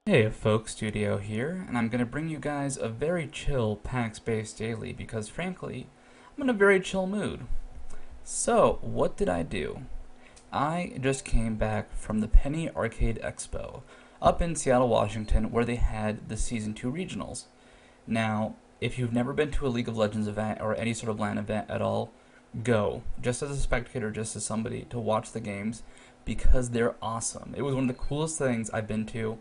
Hey folks, Studio here, and I'm going to bring you guys a very chill PAX-based daily because frankly, I'm in a very chill mood. So, what did I do? I just came back from the Penny Arcade Expo up in Seattle, Washington, where they had the Season 2 regionals. Now, if you've never been to a League of Legends event or any sort of LAN event at all, go. Just as a spectator, just as somebody to watch the games because they're awesome. It was one of the coolest things I've been to.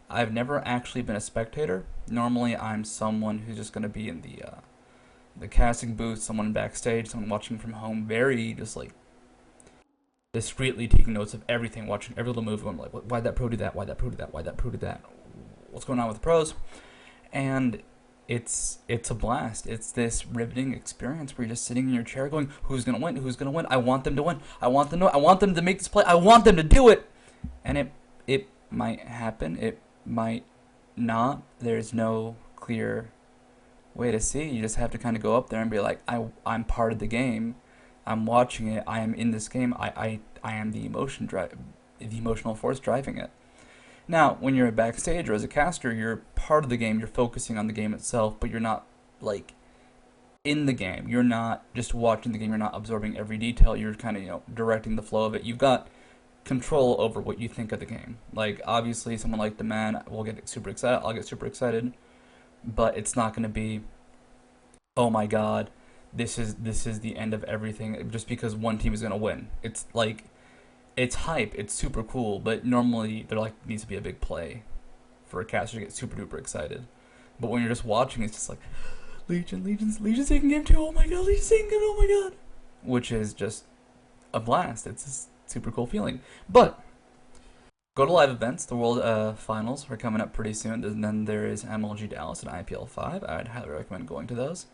I've never actually been a spectator. Normally, I'm someone who's just going to be in the casting booth, someone backstage, someone watching from home, very just like discreetly taking notes of everything, watching every little move, going like, why'd that pro do that? Why'd that pro do that? Why'd that pro do that? What's going on with the pros? And it's a blast. It's this riveting experience where you're just sitting in your chair going, who's gonna win? Who's gonna win? I want them to win. I want them to make this play. I want them to do it. And it might happen. It might not. There's no clear way to see. You just have to kind of go up there and be like, I'm part of the game. I'm watching it. I am in this game. I am the the emotional force driving it. Now, when you're backstage or as a caster, you're part of the game. You're focusing on the game itself, but you're not like in the game. You're not just watching the game. You're not absorbing every detail. You're kind of directing the flow of it. You've got control over what you think of the game. Like obviously, someone like the man will get super excited. I'll get super excited, but it's not going to be, oh my god, this is the end of everything just because one team is going to win. It's like it's hype. It's super cool, but normally there like needs to be a big play for a caster to get super duper excited. But when you're just watching, it's just like Legion's taking game two. Oh my god, Legion's taking game. Oh my god, which is just a blast. It's just super cool feeling. But go to live events. The World Finals are coming up pretty soon. And then there is MLG Dallas and IPL 5. I'd highly recommend going to those.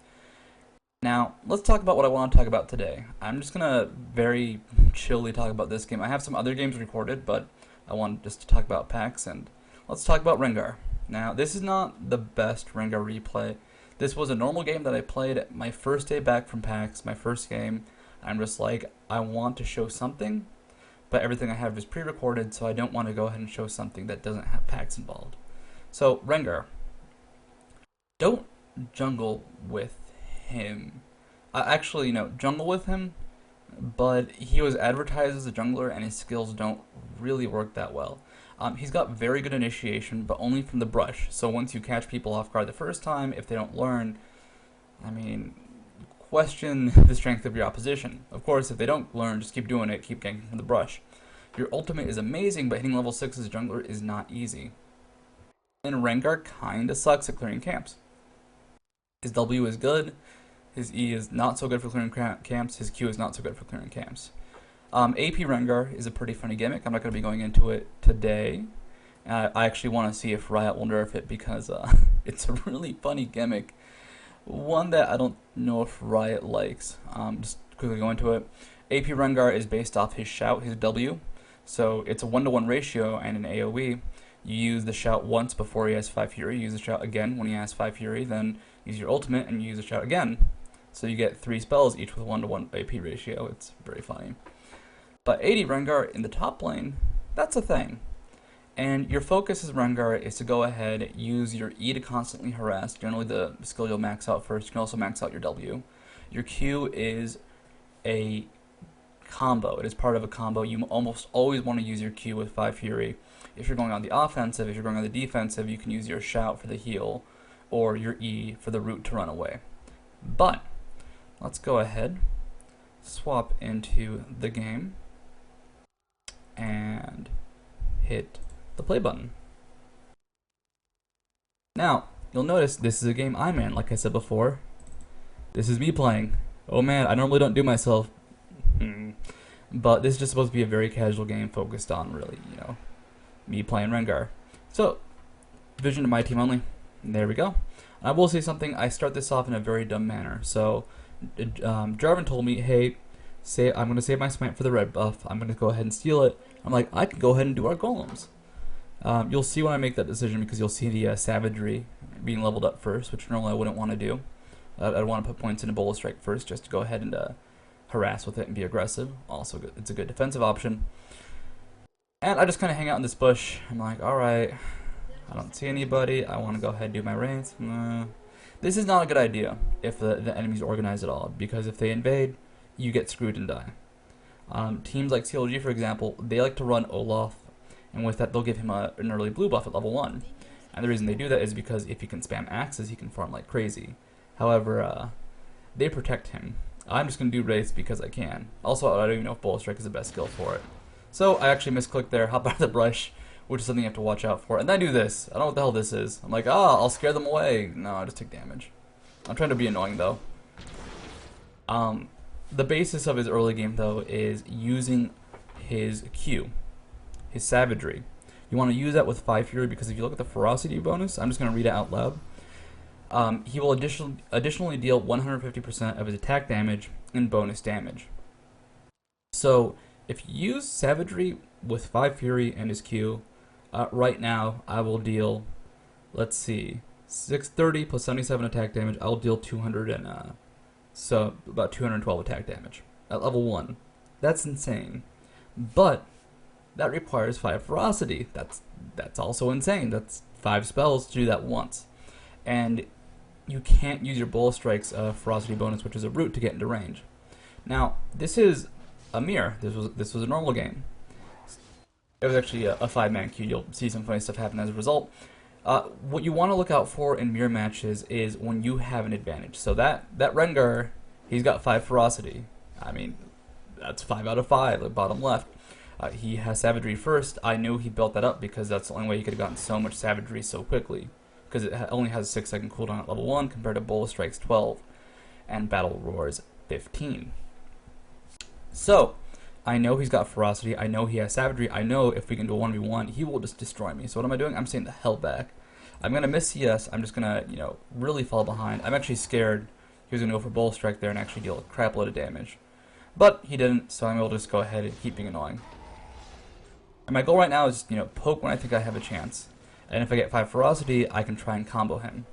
Now, let's talk about what I want to talk about today. I'm just going to very chilly talk about this game. I have some other games recorded, but I want just to talk about PAX, and let's talk about Rengar. Now, this is not the best Rengar replay. This was a normal game that I played my first day back from PAX, my first game. I'm just like, I want to show something, but everything I have is pre-recorded, so I don't want to go ahead and show something that doesn't have PAX involved. So, Rengar. Don't jungle with him. Actually, jungle with him, but he was advertised as a jungler, and his skills don't really work that well. He's got very good initiation, but only from the brush. So once you catch people off guard the first time, if they don't learn, I mean, question the strength of your opposition. Of course, if they don't learn, just keep doing it, keep ganking from the brush. Your ultimate is amazing, but hitting level 6 as a jungler is not easy. And Rengar kinda sucks at clearing camps. His W is good, his E is not so good for clearing camps, his Q is not so good for clearing camps. AP Rengar is a pretty funny gimmick. I'm not going to be going into it today. I actually want to see if Riot will nerf it because it's a really funny gimmick. One that I don't know if Riot likes. Just quickly go into it. AP Rengar is based off his shout, his W. So it's a 1-to-1 ratio, and in AoE, you use the shout once before he has 5 Fury, you use the shout again when he has 5 Fury, then use your ultimate and you use the shout again. So you get 3 spells, each with 1-to-1 AP ratio. It's very funny. But AD Rengar in the top lane, that's a thing. And your focus as Rengar is to go ahead, use your E to constantly harass, generally the skill you'll max out first. You can also max out your W. Your Q is a combo. It is part of a combo. You almost always want to use your Q with 5 Fury. If you're going on the offensive, if you're going on the defensive, you can use your shout for the heal, or your E for the route to run away. But, let's go ahead, swap into the game, and hit the play button. Now, you'll notice this is a game I'm in, like I said before. This is me playing. Oh man, I normally don't do myself. But this is just supposed to be a very casual game focused on really, me playing Rengar. So, vision to my team only. There we go. I will say something, I start this off in a very dumb manner. So, Jarvan told me, hey, I'm going to save my smite for the red buff. I'm going to go ahead and steal it. I'm like, I can go ahead and do our golems. You'll see when I make that decision because you'll see the savagery being leveled up first, which normally I wouldn't want to do. I'd want to put points into Bola Strike first just to go ahead and harass with it and be aggressive. Also, good. It's a good defensive option. And I just kind of hang out in this bush. I'm like, alright, I don't see anybody. I want to go ahead and do my raids. This is not a good idea if the enemies organize at all, because if they invade, you get screwed and die. Teams like CLG, for example, they like to run Olaf, and with that they'll give him an early blue buff at level 1. And the reason they do that is because if he can spam axes, he can farm like crazy. However, they protect him. I'm just going to do wraiths because I can. Also, I don't even know if Bullet Strike is the best skill for it. So I actually misclicked there, hop out of the brush, which is something you have to watch out for. And then I do this. I don't know what the hell this is. I'm like, I'll scare them away. No, I just take damage. I'm trying to be annoying, though. The basis of his early game, though, is using his Q, his savagery. You want to use that with 5 Fury, because if you look at the ferocity bonus, I'm just going to read it out loud. He will additionally deal 150% of his attack damage and bonus damage. So, if you use savagery with 5 Fury and his Q, right now I will deal, let's see, 630 plus 77 attack damage. I'll deal 200 and so about 212 attack damage at level 1. That's insane. But that requires 5 ferocity. That's also insane. That's 5 spells to do that once. And you can't use your Bullet Strike's ferocity bonus, which is a route, to get into range. Now, this is a mirror. This was a normal game. It was actually a 5-man queue. You'll see some funny stuff happen as a result. What you want to look out for in mirror matches is when you have an advantage. So that Rengar, he's got 5 ferocity. I mean, that's 5 out of 5, like bottom left. He has savagery first. I knew he built that up because that's the only way he could have gotten so much savagery so quickly, because it only has a 6-second cooldown at level 1 compared to Bullet Strike's 12 and Battle Roar's 15. So, I know he's got ferocity, I know he has savagery, I know if we can do a 1v1, he will just destroy me. So what am I doing? I'm staying the hell back. I'm going to miss CS, I'm just going to, really fall behind. I'm actually scared he was going to go for Bullet Strike there and actually deal a crap load of damage. But he didn't, so I'm able to just go ahead and keep being annoying. And my goal right now is, poke when I think I have a chance. And if I get 5 ferocity, I can try and combo him.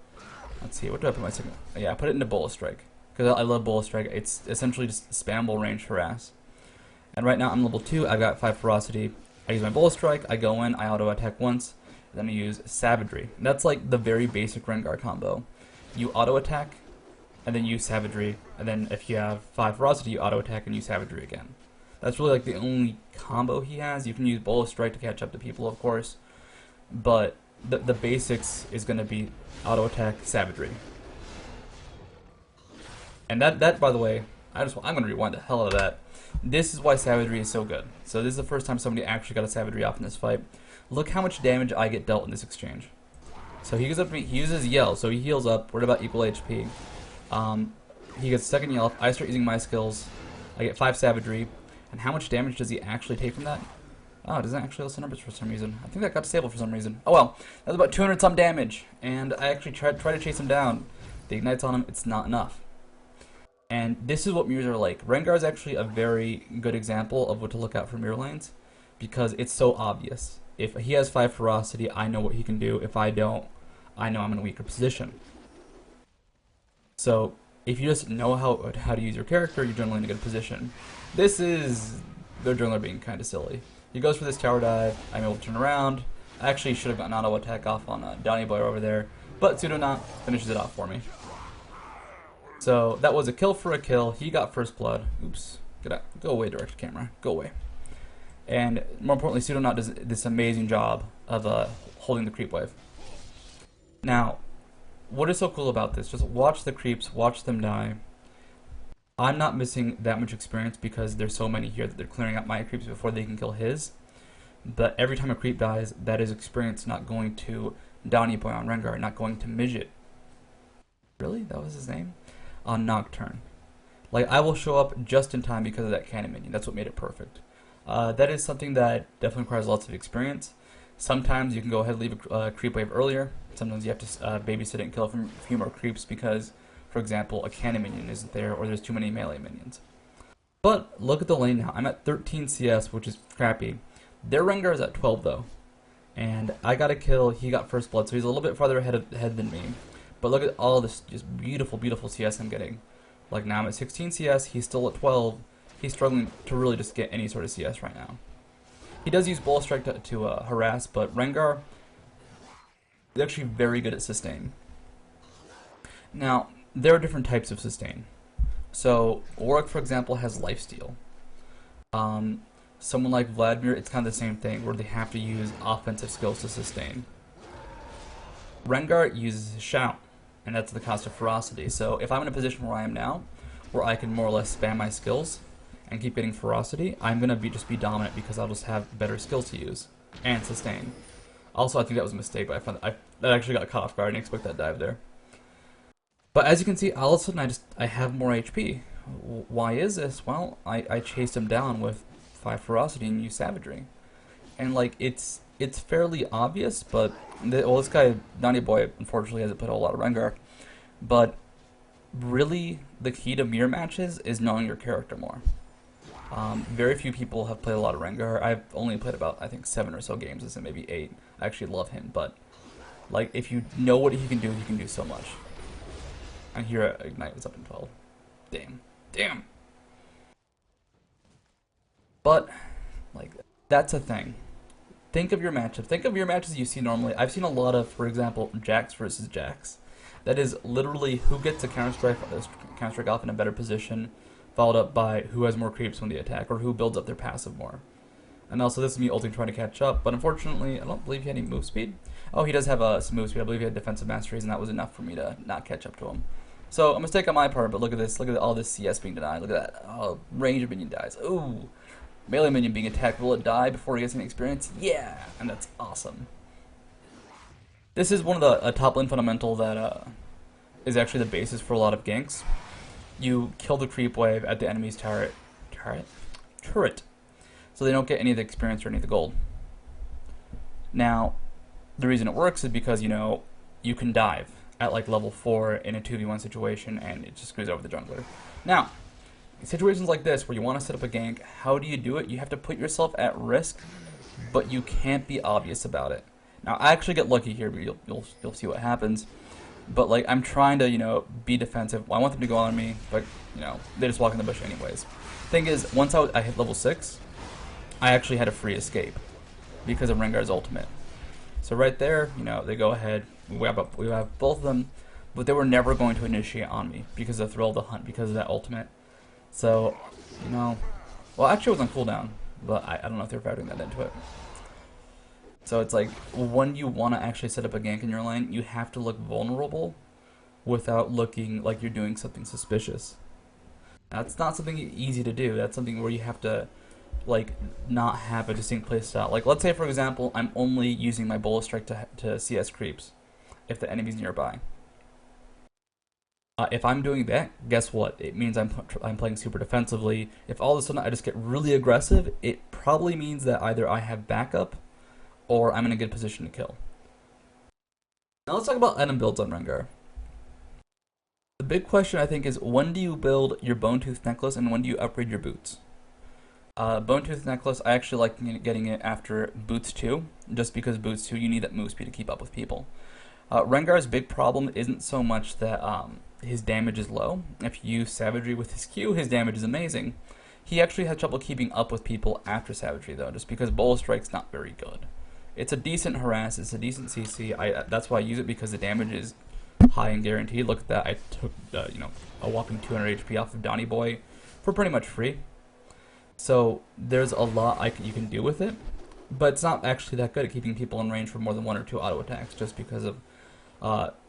Let's see, what do I put my second? Yeah, I put it into Bullet Strike, because I love Bullet Strike. It's essentially just spammable range harass. And right now I'm level 2, I've got 5 ferocity. I use my Bullet Strike, I go in, I auto attack once, then I use savagery. And that's like the very basic Rengar combo. You auto attack, and then use savagery, and then if you have 5 ferocity, you auto attack and use savagery again. That's really like the only combo he has. You can use Bullet Strike to catch up to people, of course, but the basics is going to be auto attack, savagery. And that by the way, I'm going to rewind the hell out of that. This is why savagery is so good. So this is the first time somebody actually got a savagery off in this fight. Look how much damage I get dealt in this exchange. So he uses yell, so he heals up. We're at about equal HP. He gets second yell up. I start using my skills. I get 5 savagery. And how much damage does he actually take from that? Oh, it doesn't actually list the numbers for some reason. I think that got disabled for some reason. Oh well, that's about 200 some damage. And I actually try to chase him down. The ignites on him, it's not enough. And this is what mirrors are like. Rengar is actually a very good example of what to look out for mirror lanes, because it's so obvious. If he has 5 ferocity, I know what he can do. If I don't, I know I'm in a weaker position. So if you just know how to use your character, you're generally in a good position. This is their jungler being kind of silly. He goes for this tower dive. I'm able to turn around. I actually should have gotten auto attack off on Donny Boy over there, but Pseudonaut finishes it off for me. So that was a kill for a kill. He got first blood. Oops. Get out. Go away, direct camera. Go away. And more importantly, Pseudonaut does this amazing job of holding the creep wave. Now, what is so cool about this? Just watch the creeps, watch them die. I'm not missing that much experience because there's so many here that they're clearing out my creeps before they can kill his. But every time a creep dies, that is experience not going to Donny Boy on Rengar, not going to Midget. Really? That was his name? On Nocturne. Like, I will show up just in time because of that cannon minion. That's what made it perfect. That is something that definitely requires lots of experience. Sometimes you can go ahead and leave a creep wave earlier. Sometimes you have to babysit it and kill a few more creeps because, for example, a cannon minion isn't there or there's too many melee minions. But look at the lane now. I'm at 13 CS, which is crappy. Their Rengar is at 12 though. And I got a kill, he got first blood, so he's a little bit farther ahead than me. But look at all this just beautiful, beautiful CS I'm getting. Like now I'm at 16 CS, he's still at 12. He's struggling to really just get any sort of CS right now. He does use Bullet Strike to harass, but Rengar, He's actually very good at sustain. Now, there are different types of sustain. So, Auric, for example, has lifesteal. Someone like Vladimir, it's kind of the same thing, where they have to use offensive skills to sustain. Rengar uses his shout, and that's the cost of ferocity. So if I'm in a position where I am now, where I can more or less spam my skills and keep getting ferocity, I'm going to just be dominant because I'll just have better skills to use and sustain. Also, I think that was a mistake, but I found that actually got caught off guard. I didn't expect that dive there. But as you can see, all of a sudden I have more HP. Why is this? Well, I chased him down with 5 ferocity and used savagery. And like it's fairly obvious, but this guy Donny Boy unfortunately hasn't played a whole lot of Rengar. But really, the key to mirror matches is knowing your character more. Very few people have played a lot of Rengar. I've only played about, I think, 7 or so games, and maybe 8. I actually love him, but like if you know what he can do so much. And here Ignite was up in 12. Damn. But like that's a thing. Think of your matchup. Think of your matches you see normally. I've seen a lot of, for example, Jax versus Jax. That is literally who gets a counter-strike off in a better position, followed up by who has more creeps when they attack, or who builds up their passive more. And also, this is me ulting trying to catch up, but unfortunately, I don't believe he had any move speed. Oh, he does have some move speed. I believe he had defensive masteries, and that was enough for me to not catch up to him. So, a mistake on my part, but look at this. Look at all this CS being denied. Look at that. Oh, range minion dies. Ooh. Melee minion being attacked. Will it die before he gets any experience? Yeah! And that's awesome. This is one of the top lane fundamental that is actually the basis for a lot of ganks. You kill the creep wave at the enemy's turret, so they don't get any of the experience or any of the gold. Now, the reason it works is because, you know, you can dive at like level 4 in a 2v1 situation and it just screws over the jungler. Now, in situations like this where you want to set up a gank, how do you do it? You have to put yourself at risk, but you can't be obvious about it. Now, I actually get lucky here, but you'll see what happens. But like I'm trying to, you know, be defensive. I want them to go on me, but you know, they just walk in the bush anyways. Thing is, once I hit level 6, I actually had a free escape because of Rengar's ultimate. So right there, you know, they go ahead. We have both of them, but they were never going to initiate on me because of the thrill of the hunt, because of that ultimate. So, you know, well, actually it was on cooldown, but I don't know if they're factoring that into it. So it's like, when you want to actually set up a gank in your lane, you have to look vulnerable without looking like you're doing something suspicious. That's not something easy to do. That's something where you have to, like, not have a distinct playstyle. Like, let's say, for example, I'm only using my Bullet Strike to CS creeps if the enemy's nearby. If I'm doing that, guess what? It means I'm playing super defensively. If all of a sudden I just get really aggressive, it probably means that either I have backup or I'm in a good position to kill. Now let's talk about item builds on Rengar. The big question I think is, when do you build your Bone Tooth Necklace and when do you upgrade your boots? Bone Tooth Necklace, I actually like getting it after Boots 2, just because Boots 2 you need that move speed to keep up with people. Rengar's big problem isn't so much that his damage is low. If you use Savagery with his Q, his damage is amazing. He actually has trouble keeping up with people after Savagery though, just because Bullet Strike's not very good. It's a decent harass, it's a decent CC. That's why I use it, because the damage is high and guaranteed. Look at that, I took you know, a whopping 200 HP off of Donny Boy for pretty much free. So there's a lot you can do with it, but it's not actually that good at keeping people in range for more than 1 or 2 auto attacks, just because of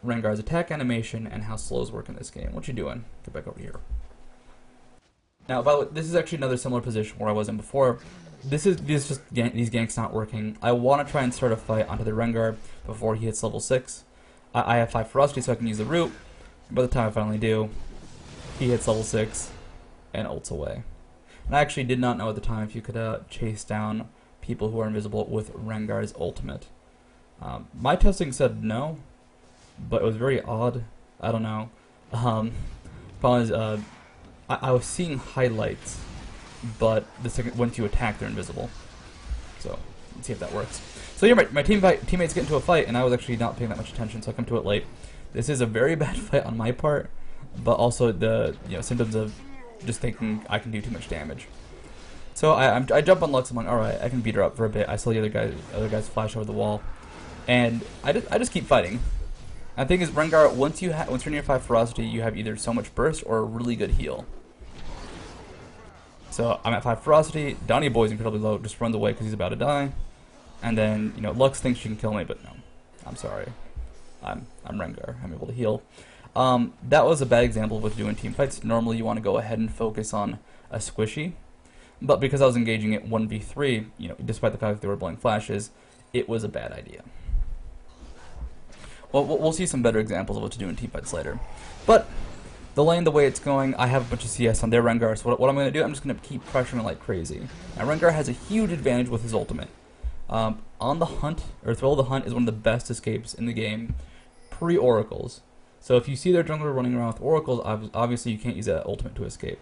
Rengar's attack animation and how slows work in this game. What you doing? Get back over here. Now, by the way, this is actually another similar position where I was in before. These ganks not working. I want to try and start a fight onto the Rengar before he hits level 6. I have 5 ferocity, so I can use the root. By the time I finally do, he hits level 6 and ults away. And I actually did not know at the time if you could chase down people who are invisible with Rengar's ultimate. My testing said no, but it was very odd. I don't know. Problem is, I was seeing highlights, but the second once you attack, they're invisible. So let's see if that works. So yeah, my teammates get into a fight, and I was actually not paying that much attention, so I come to it late. This is a very bad fight on my part, but also the symptoms of just thinking I can do too much damage. So I jump on Lux. I'm like, all right, I can beat her up for a bit. I saw the other guys flash over the wall. And I just keep fighting. And the thing is, Rengar, once you're near 5 ferocity, you have either so much burst or a really good heal. So I'm at 5 ferocity. Donnie Boy's incredibly low, just runs away because he's about to die. And then, you know, Lux thinks she can kill me, but no. I'm sorry. I'm Rengar. I'm able to heal. That was a bad example of what to do in team fights. Normally you want to go ahead and focus on a squishy. But because I was engaging it 1v3, you know, despite the fact that they were blowing flashes, it was a bad idea. Well, we'll see some better examples of what to do in team fights later. But the lane, the way it's going, I have a bunch of CS on their Rengar, so what I'm going to do, I'm just going to keep pressuring like crazy. Now, Rengar has a huge advantage with his ultimate. On the hunt, or Thrill of the Hunt is one of the best escapes in the game, pre-oracles. So if you see their jungler running around with oracles, obviously you can't use that ultimate to escape.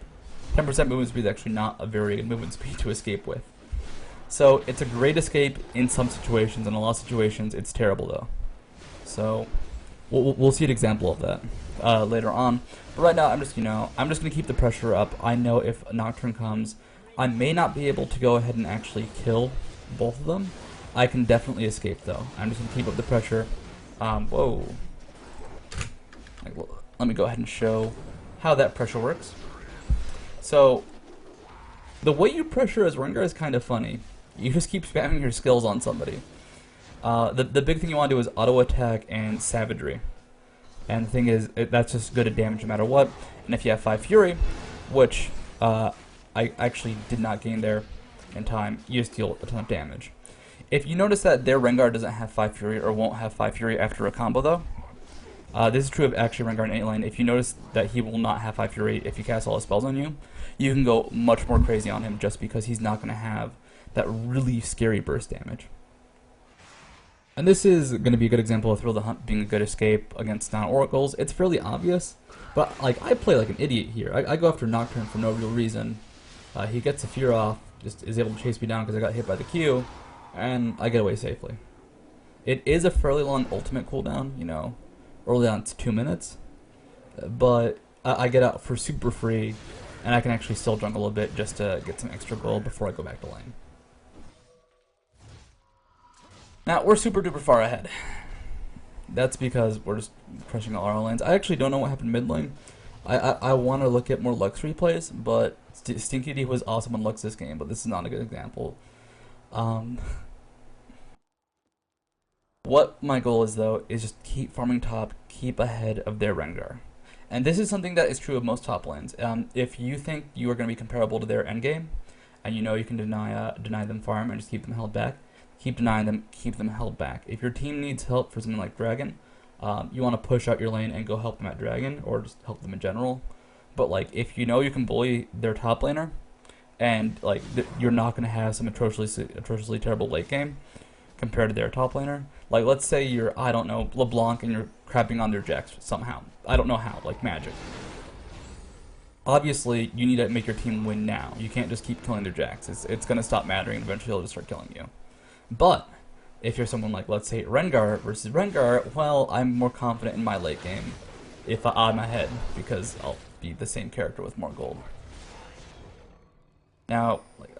10% movement speed is actually not a very good movement speed to escape with. So it's a great escape in some situations, in a lot of situations it's terrible though. So we'll see an example of that later on. But right now I'm just going to keep the pressure up. I know if a Nocturne comes, I may not be able to go ahead and actually kill both of them. I can definitely escape though. I'm just going to keep up the pressure. Whoa. Let me go ahead and show how that pressure works. So, the way you pressure as Rengar is kind of funny. You just keep spamming your skills on somebody. The big thing you want to do is auto attack and savagery. And the thing is, that's just good at damage no matter what. And if you have 5 Fury, which I actually did not gain there in time, you just deal a ton of damage. If you notice that their Rengar doesn't have 5 Fury or won't have 5 Fury after a combo though, this is true of actually Rengar in 8 lane. If you notice that he will not have 5 Fury if you cast all his spells on you, you can go much more crazy on him just because he's not going to have that really scary burst damage. And this is going to be a good example of Thrill the Hunt being a good escape against non-oracles. It's fairly obvious, but like I play like an idiot here. I go after Nocturne for no real reason. He gets a fear off, just is able to chase me down because I got hit by the Q, and I get away safely. It is a fairly long ultimate cooldown, you know. Early on it's 2 minutes, but I get out for super free, and I can actually still jungle a bit just to get some extra gold before I go back to lane. Now, we're super duper far ahead. That's because we're just crushing all our lanes. I actually don't know what happened mid lane. I want to look at more Lux replays, but Stinky D was awesome on Lux this game, but this is not a good example. What my goal is, though, is just keep farming top, keep ahead of their Rengar. And this is something that is true of most top lanes. If you think you are going to be comparable to their endgame, and you know you can deny them farm and just keep them held back, keep denying them, keep them held back. If your team needs help for something like Dragon, you want to push out your lane and go help them at Dragon, or just help them in general. But like, if you know you can bully their top laner, and like you're not going to have some atrociously terrible late game compared to their top laner. Like, let's say you're, I don't know, LeBlanc and you're crapping on their Jax somehow. I don't know how, like magic. Obviously, you need to make your team win now. You can't just keep killing their Jax. It's going to stop mattering, and eventually he'll just start killing you. But, if you're someone like, let's say, Rengar versus Rengar, well, I'm more confident in my late game if I'm ahead, because I'll be the same character with more gold. Now, like,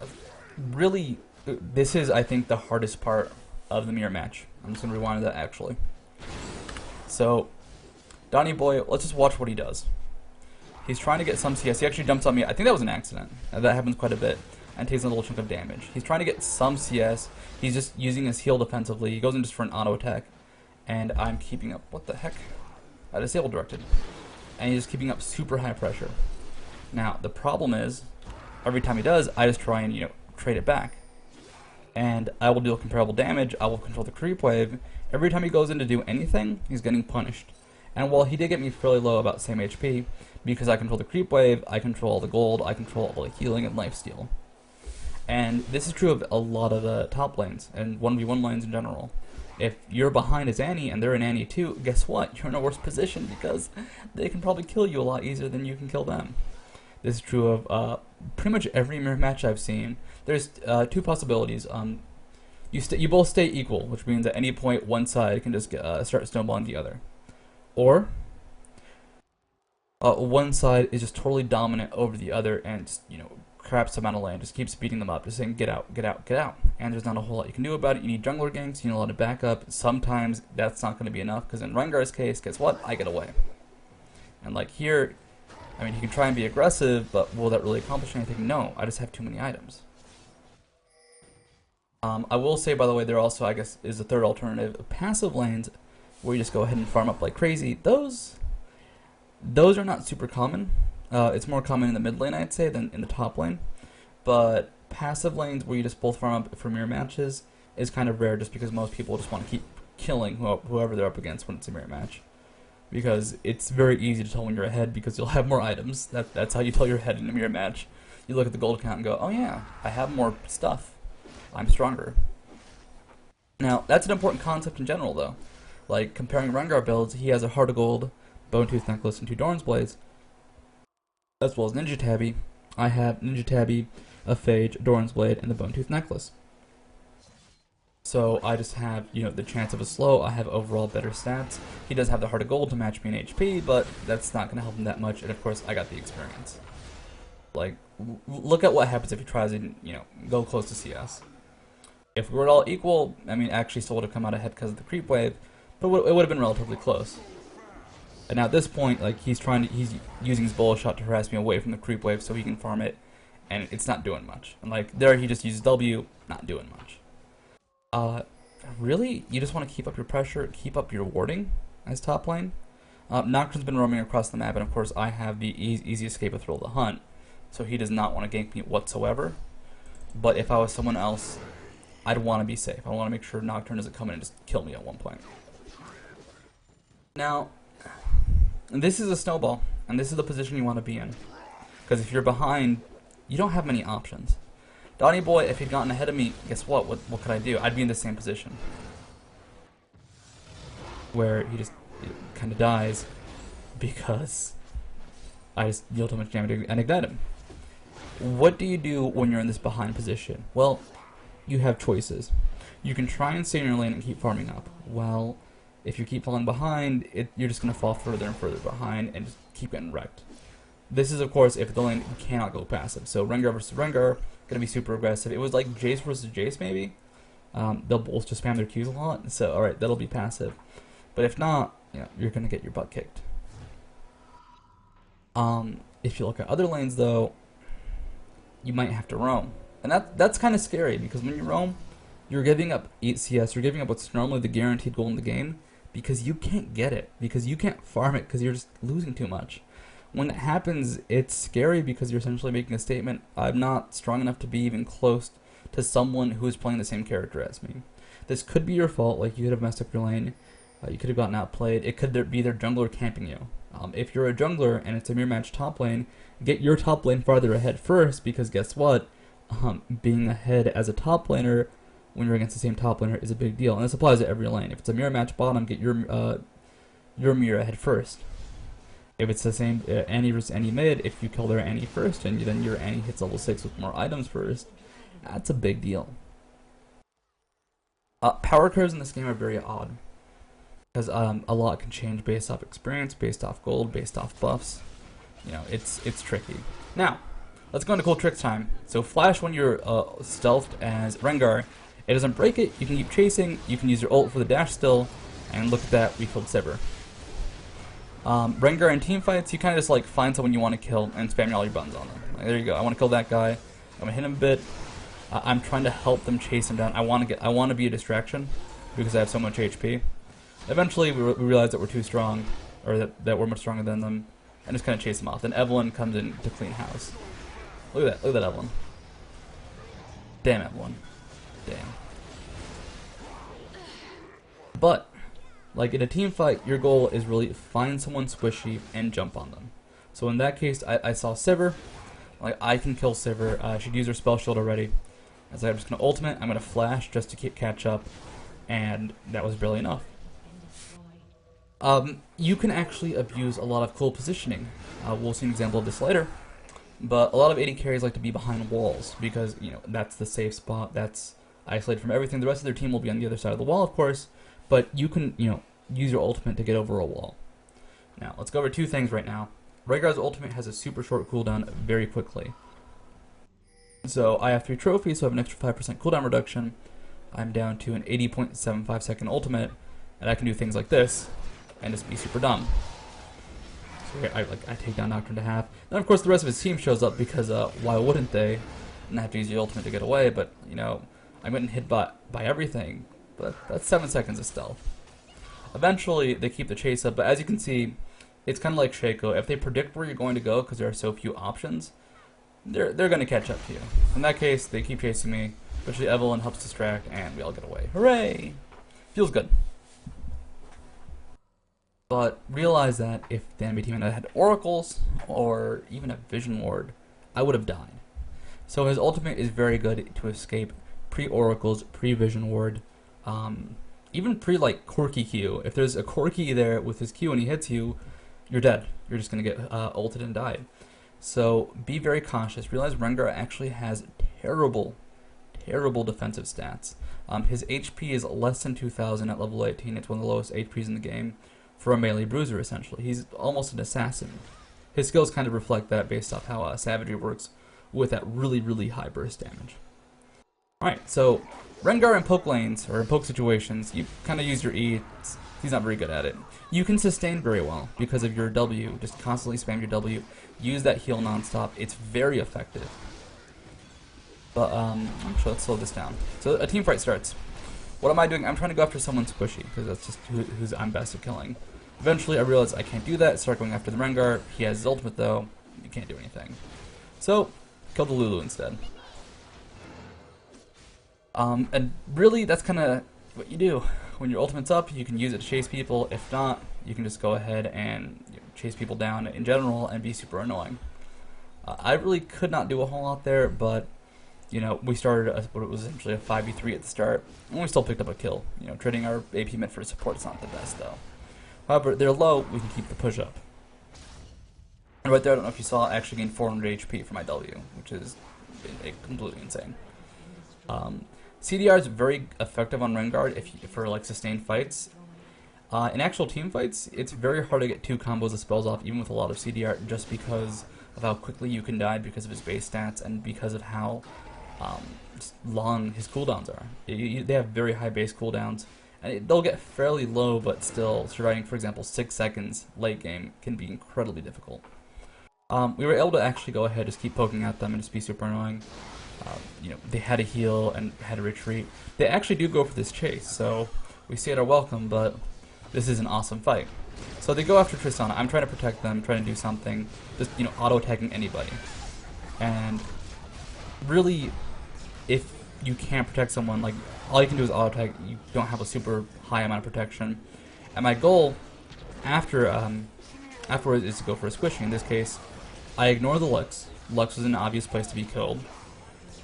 really, this is, I think, the hardest part of the mirror match. I'm just going to rewind that, actually. So, Donnie Boy, let's just watch what he does. He's trying to get some CS. He actually jumps on me. I think that was an accident. That happens quite a bit. And takes a little chunk of damage. He's trying to get some CS. He's just using his heal defensively. He goes in just for an auto attack. And I'm keeping up. What the heck? I disabled directed. And he's just keeping up super high pressure. Now, the problem is, every time he does, I just try and, you know, trade it back. And I will deal comparable damage. I will control the creep wave. Every time he goes in to do anything, he's getting punished. And while he did get me fairly low, about same HP, because I control the creep wave, I control all the gold, I control all the healing and lifesteal. And this is true of a lot of top lanes and 1v1 lanes in general. If you're behind as Annie and they're in Annie too, guess what? You're in a worse position because they can probably kill you a lot easier than you can kill them. This is true of pretty much every mirror match I've seen. There's two possibilities. You both stay equal, which means at any point one side can just start snowballing the other. Or one side is just totally dominant over the other and just, you know, craps them out of lane, just keeps beating them up, just saying get out, get out, get out. And there's not a whole lot you can do about it. You need jungler ganks, you need a lot of backup. Sometimes that's not going to be enough, because in Rengar's case, guess what? I get away. And like here, I mean, he can try and be aggressive, but will that really accomplish anything? No, I just have too many items. I will say, by the way, there also, I guess, is a third alternative. Passive lanes, where you just go ahead and farm up like crazy. Those are not super common. It's more common in the mid lane, I'd say, than in the top lane. But passive lanes, where you just both farm up for mirror matches, is kind of rare, just because most people just want to keep killing whoever they're up against when it's a mirror match. Because it's very easy to tell when you're ahead, because you'll have more items. That's how you tell you're ahead in a mirror match. You look at the gold count and go, oh yeah, I have more stuff. I'm stronger. Now, that's an important concept in general, though. Like, comparing Rengar builds, he has a Heart of Gold, Bone Tooth Necklace, and 2 Doran's Blades, as well as Ninja Tabby. I have Ninja Tabby, a Phage, Doran's Blade, and the Bone Tooth Necklace. So I just have, the chance of a slow. I have overall better stats. He does have the Heart of Gold to match me in HP, but that's not going to help him that much, and of course, I got the experience. Like, look at what happens if he tries to, go close to CS. If we were all equal, I mean, actually still would have come out ahead because of the creep wave, but it would have been relatively close. And now at this point, like, he's using his bullet shot to harass me away from the creep wave so he can farm it, and it's not doing much. And like, there he just uses W, not doing much. Really, you just want to keep up your pressure, keep up your warding as top lane. Nocturne's been roaming across the map, and of course I have the easy escape with Thrill the Hunt, so he does not want to gank me whatsoever. But if I was someone else, I'd want to be safe. I want to make sure Nocturne doesn't come in and just kill me at one point. Now, this is a snowball, and this is the position you want to be in. Because if you're behind, you don't have many options. Donnie Boy, if he'd gotten ahead of me, guess what? What could I do? I'd be in the same position. Where he just kind of dies because I just deal too much damage and ignite him. What do you do when you're in this behind position? Well, you have choices. You can try and stay in your lane and keep farming up. Well, if you keep falling behind, you're just going to fall further and further behind and just keep getting wrecked. This is, of course, if the lane cannot go passive. So Rengar versus Rengar, going to be super aggressive. It was like Jace versus Jace, maybe. They'll both just spam their Qs a lot. So, alright, that'll be passive. But if not, you're going to get your butt kicked. If you look at other lanes, though, you might have to roam. And that's kind of scary, because when you roam, you're giving up 8 CS, you're giving up what's normally the guaranteed goal in the game, because you can't get it, because you can't farm it, because you're just losing too much. When that happens, it's scary, because you're essentially making a statement, I'm not strong enough to be even close to someone who is playing the same character as me. This could be your fault, like you could have messed up your lane, you could have gotten outplayed, it could be their jungler camping you. If you're a jungler and it's a mirror match top lane, get your top lane farther ahead first, because guess what? Being ahead as a top laner when you're against the same top laner is a big deal, and this applies to every lane. If it's a mirror match bottom, get your mirror ahead first. If it's the same Annie versus Annie mid, if you kill their Annie first and then your Annie hits level 6 with more items first, that's a big deal. Power curves in this game are very odd, because a lot can change based off experience, based off gold, based off buffs. It's tricky. Now, let's go into cool tricks time. So Flash, when you're stealthed as Rengar, it doesn't break it, you can keep chasing, you can use your ult for the dash still, and look at that, we killed Sivir. Rengar in teamfights, you kind of just like find someone you want to kill and spam all your buttons on them. Like, there you go, I want to kill that guy, I'm going to hit him a bit, I'm trying to help them chase him down, I want to be a distraction, because I have so much HP. Eventually we realize that we're too strong, or that we're much stronger than them, and just kind of chase them off. Then Evelyn comes in to clean house. Look at that Evelyn. Damn Evelyn. Damn. But, like in a team fight, your goal is really find someone squishy and jump on them. So in that case, I saw Sivir. Like, I can kill Sivir. She'd use her spell shield already. As I'm just going to ultimate, I'm going to flash just to catch up, and that was barely enough. You can actually abuse a lot of cool positioning. We'll see an example of this later. But a lot of AD carries like to be behind walls because, that's the safe spot. That's isolated from everything. The rest of their team will be on the other side of the wall, of course. But you can, use your ultimate to get over a wall. Now, let's go over two things right now. Rengar's ultimate has a super short cooldown very quickly. So I have 3 trophies, so I have an extra 5% cooldown reduction. I'm down to an 80.75 second ultimate, and I can do things like this and just be super dumb. So here I take down Nocturne to half. Then of course the rest of his team shows up because why wouldn't they? And I have to use the ultimate to get away, but you know, I'm getting hit by everything. But that's 7 seconds of stealth. Eventually they keep the chase up, but as you can see, it's kind of like Shaco. If they predict where you're going to go because there are so few options, they're going to catch up to you. In that case, they keep chasing me, especially Evelyn helps distract, and we all get away. Hooray! Feels good. But realize that if the enemy team had oracles or even a vision ward, I would have died. So his ultimate is very good to escape pre-oracles, pre-vision ward, even pre-like Corki Q. If there's a Corki there with his Q and he hits you, you're dead. You're just going to get ulted and died. So be very cautious. Realize Rengar actually has terrible defensive stats. His HP is less than 2,000 at level 18. It's one of the lowest HPs in the game for a melee bruiser, essentially. He's almost an assassin. His skills kind of reflect that based off how savagery works with that really high burst damage. Alright, so Rengar in poke lanes, or in poke situations, you kind of use your E. He's not very good at it. You can sustain very well because of your W. Just constantly spam your W. Use that heal non-stop. It's very effective. But, actually, let's slow this down. So a team fight starts. What am I doing? I'm trying to go after someone squishy, because that's just who's I'm best at killing. Eventually, I realize I can't do that. Start going after the Rengar. He has his ultimate, though. You can't do anything. So, kill the Lulu instead. And really, that's kind of what you do. When your ultimate's up, you can use it to chase people. If not, you can just go ahead and chase people down in general and be super annoying. I really could not do a whole lot there, but you know, we started what was essentially a 5v3 at the start, and we still picked up a kill. You know, trading our AP mid for support is not the best, though. However, they're low, we can keep the push up. And right there, I don't know if you saw, I actually gained 400 HP for my W, which is completely insane. CDR is very effective on Rengar for like sustained fights. In actual team fights, it's very hard to get 2 combos of spells off, even with a lot of CDR, just because of how quickly you can die because of his base stats and because of how long his cooldowns are. They have very high base cooldowns, and they'll get fairly low, but still surviving, for example, 6 seconds late game can be incredibly difficult. We were able to actually go ahead, just keep poking at them and just be super annoying. You know, they had a heal and had a retreat. They actually do go for this chase, so we say it our welcome, but this is an awesome fight. So they go after Tristana. I'm trying to protect them, trying to do something, just, you know, auto-attacking anybody. And really, if you can't protect someone, like, all you can do is auto-attack. You don't have a super high amount of protection. And my goal afterwards is to go for a squishing. In this case, I ignore the Lux. Lux was an obvious place to be killed.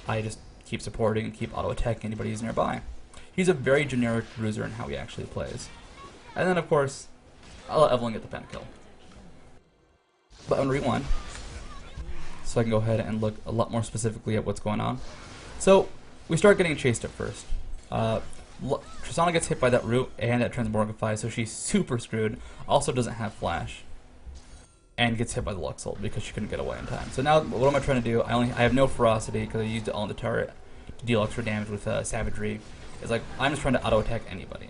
I just keep supporting and keep auto-attacking anybody who's nearby. He's a very generic bruiser in how he actually plays. And then, of course, I'll let Evelyn get the pentakill. But I'm going to rewind, so I can go ahead and look a lot more specifically at what's going on. So, we start getting chased at first. Tristana gets hit by that root and that Transmorgify, so she's super screwed. Also doesn't have flash. And gets hit by the Lux ult because she couldn't get away in time. So now, what am I trying to do? I have no ferocity because I used it all on the turret to deal extra damage with savagery. It's like, I'm just trying to auto-attack anybody.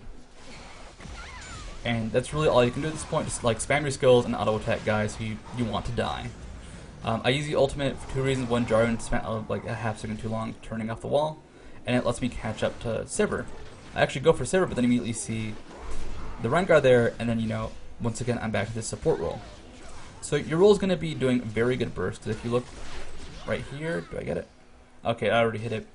And that's really all you can do at this point. Just like spam your skills and auto-attack guys who you want to die. I use the ultimate for 2 reasons. One, Jarvan spent like a half second too long turning off the wall, and it lets me catch up to Sivir. I actually go for Sivir, but then immediately see the Rengar there, and then, you know, once again, I'm back to this support role. So your role is going to be doing very good burst. If you look right here, do I get it? Okay, I already hit it.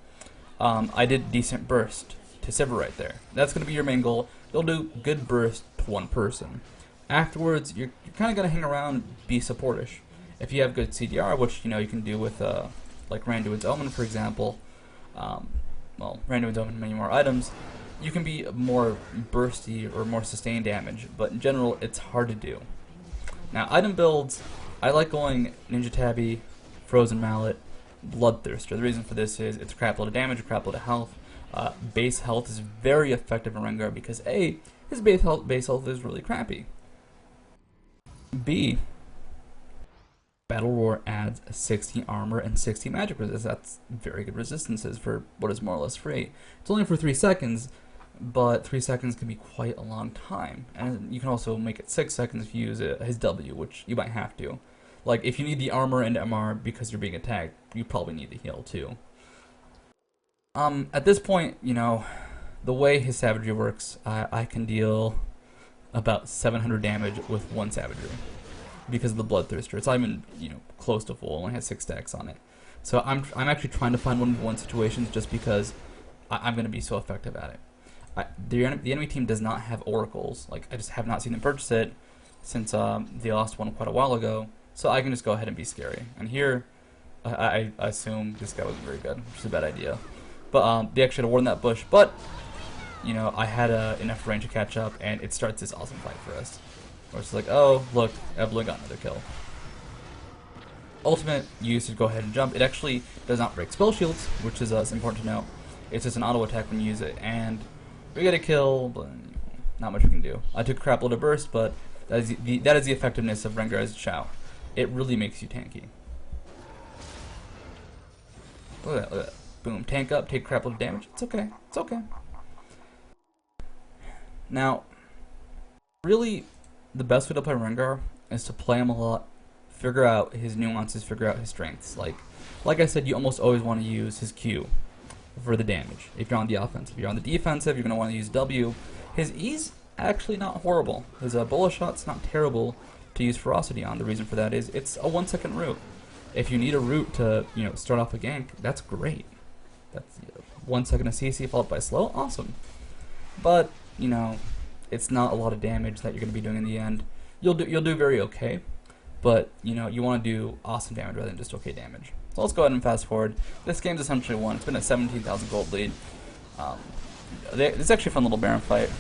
I did decent burst to Sivir right there. That's going to be your main goal. You'll do good burst to one person. Afterwards, you're kind of going to hang around, be supportish. If you have good CDR, which, you know, you can do with like Randuin's Omen, for example. Well, Randuin's Omen and many more items. You can be more bursty or more sustained damage, but in general, it's hard to do. Now, item builds, I like going Ninja Tabby, Frozen Mallet, Bloodthirster. The reason for this is it's a crap load of damage, a crap load of health. Base health is very effective in Rengar because A, his base health is really crappy. B, Battle Roar adds 60 armor and 60 magic resist. That's very good resistances for what is more or less free. It's only for 3 seconds, but 3 seconds can be quite a long time. And you can also make it 6 seconds if you use his W, which you might have to. Like, if you need the armor and MR because you're being attacked, you probably need the heal too. At this point, you know, the way his savagery works, I can deal about 700 damage with 1 savagery because of the Bloodthirster. It's not even, you know, close to full. It only has 6 stacks on it. So I'm actually trying to find 1v1 situations just because I'm going to be so effective at it. The enemy team does not have oracles. Like, I just have not seen them purchase it since they lost one quite a while ago. So I can just go ahead and be scary. And here, I assume this guy wasn't very good, which is a bad idea. But they actually had to warn that bush. But, you know, I had enough range to catch up, and it starts this awesome fight for us. Where it's like, oh, look, Evelyn got another kill. Ultimate used to go ahead and jump. It actually does not break spell shields, which is important to note. It's just an auto attack when you use it, and we get a kill, but not much we can do. I took crap load of burst, but that is the effectiveness of Rengar's shout. It really makes you tanky. Look at that, look at that. Boom, tank up, take crap load of damage. It's okay, it's okay. Now, really, the best way to play Rengar is to play him a lot, figure out his nuances, figure out his strengths. Like I said, you almost always want to use his Q for the damage if you're on the offensive. If you're on the defensive, you're going to want to use W. His E's actually not horrible. His bullet shot's not terrible to use Ferocity on. The reason for that is it's a 1-second route. If you need a route to, you know, start off a gank, that's great. That's 1 second of CC followed by slow, awesome. But, you know, it's not a lot of damage that you're going to be doing in the end. You'll do very okay, but you know, you want to do awesome damage rather than just okay damage. So let's go ahead and fast forward. This game's essentially won. It's been a 17,000 gold lead. It's actually a fun little Baron fight.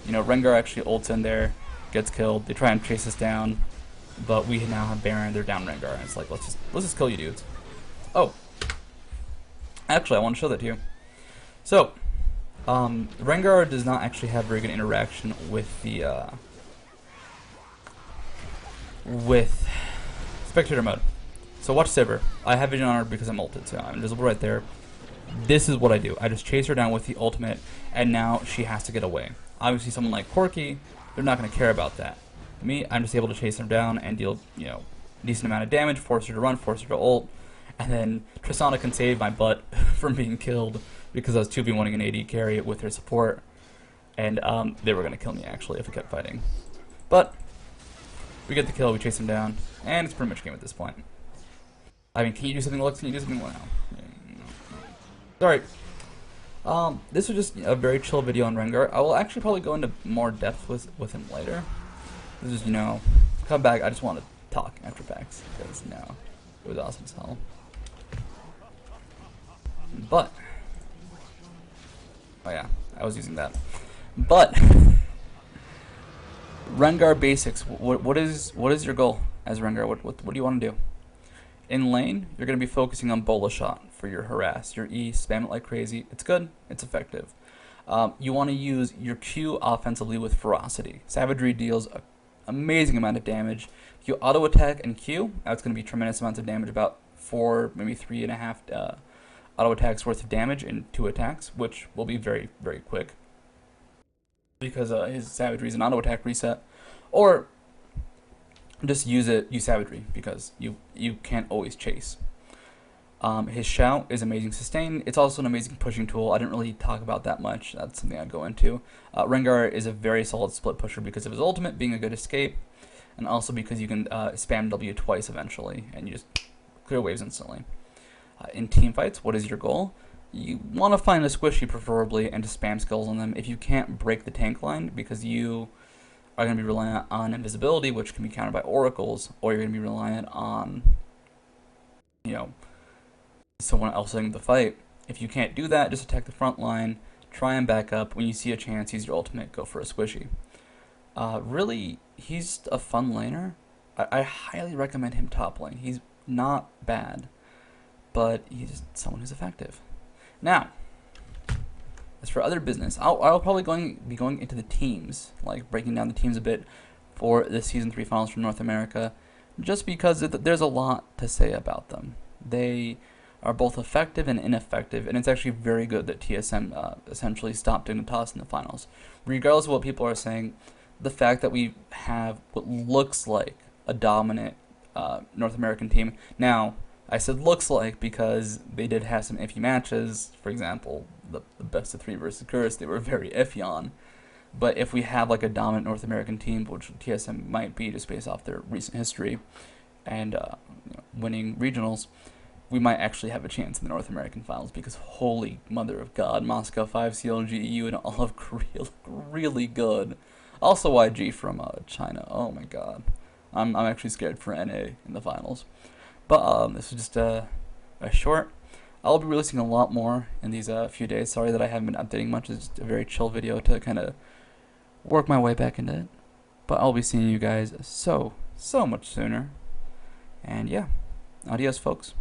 You know, Rengar actually ults in there, gets killed. They try and chase us down, but we now have Baron. They're down Rengar, and it's like let's just kill you dudes. Oh, actually, I want to show that to you. So, Rengar does not actually have very good interaction with the with spectator mode. So watch Sivir. I have vision on her because I'm ulted, so I'm invisible right there. This is what I do. I just chase her down with the ultimate, and now she has to get away. Obviously, someone like Corki, they're not going to care about that. Me, I'm just able to chase them down and deal, you know, decent amount of damage, force her to run, force her to ult, and then Tristana can save my butt from being killed because I was 2v1ing an AD carry with her support, and they were going to kill me actually if we kept fighting. But we get the kill, we chase him down, and it's pretty much game at this point. I mean, can you do something, Lux? Can you do something? Well, no. Alright. This was just a very chill video on Rengar. I will actually probably go into more depth with him later. This is, you know, come back. I just want to talk after PAX because, you know, it was awesome as hell. But, oh yeah, I was using that. But, Rengar basics. What is your goal as Rengar? What do you want to do? In lane, you're going to be focusing on Bola Shot for your harass, your E, spam it like crazy. It's good, it's effective. You want to use your Q offensively with Ferocity. Savagery deals an amazing amount of damage. If you auto attack and Q, that's going to be tremendous amounts of damage, about 4, maybe 3.5 auto attacks worth of damage in 2 attacks, which will be very, very quick because his savagery is an auto attack reset. Or just use savagery because you can't always chase. His shout is amazing sustain. It's also an amazing pushing tool. I didn't really talk about that much. That's something I'd go into. Rengar is a very solid split pusher because of his ultimate being a good escape, and also because you can spam W twice eventually, and you just clear waves instantly. In team fights, what is your goal? You want to find a squishy preferably and to spam skills on them. If you can't break the tank line because you are going to be reliant on invisibility, which can be countered by oracles, or you're going to be reliant on, you know, someone else in the fight. If you can't do that, just attack the front line, try and back up. When you see a chance, use your ultimate, go for a squishy. Really, he's a fun laner. I highly recommend him top lane. He's not bad, but he's someone who's effective. Now, as for other business, I'll probably be going into the teams, like breaking down the teams a bit for the Season 3 finals from North America. just because there's a lot to say about them. They are both effective and ineffective, and it's actually very good that TSM essentially stopped Dignitas in the finals. Regardless of what people are saying, the fact that we have what looks like a dominant North American team. Now, I said looks like because they did have some iffy matches. For example, the best of 3 versus Curse, they were very iffy on. But if we have like a dominant North American team, which TSM might be just based off their recent history and winning regionals, we might actually have a chance in the North American finals because holy mother of God, Moscow 5, CLG, EU, and all of Korea look really good. Also YG from China. Oh my God, I'm actually scared for NA in the finals. But this is just a short. I'll be releasing a lot more in these few days. Sorry that I haven't been updating much. It's just a very chill video to kind of work my way back into it. But I'll be seeing you guys so much sooner. And yeah, adios, folks.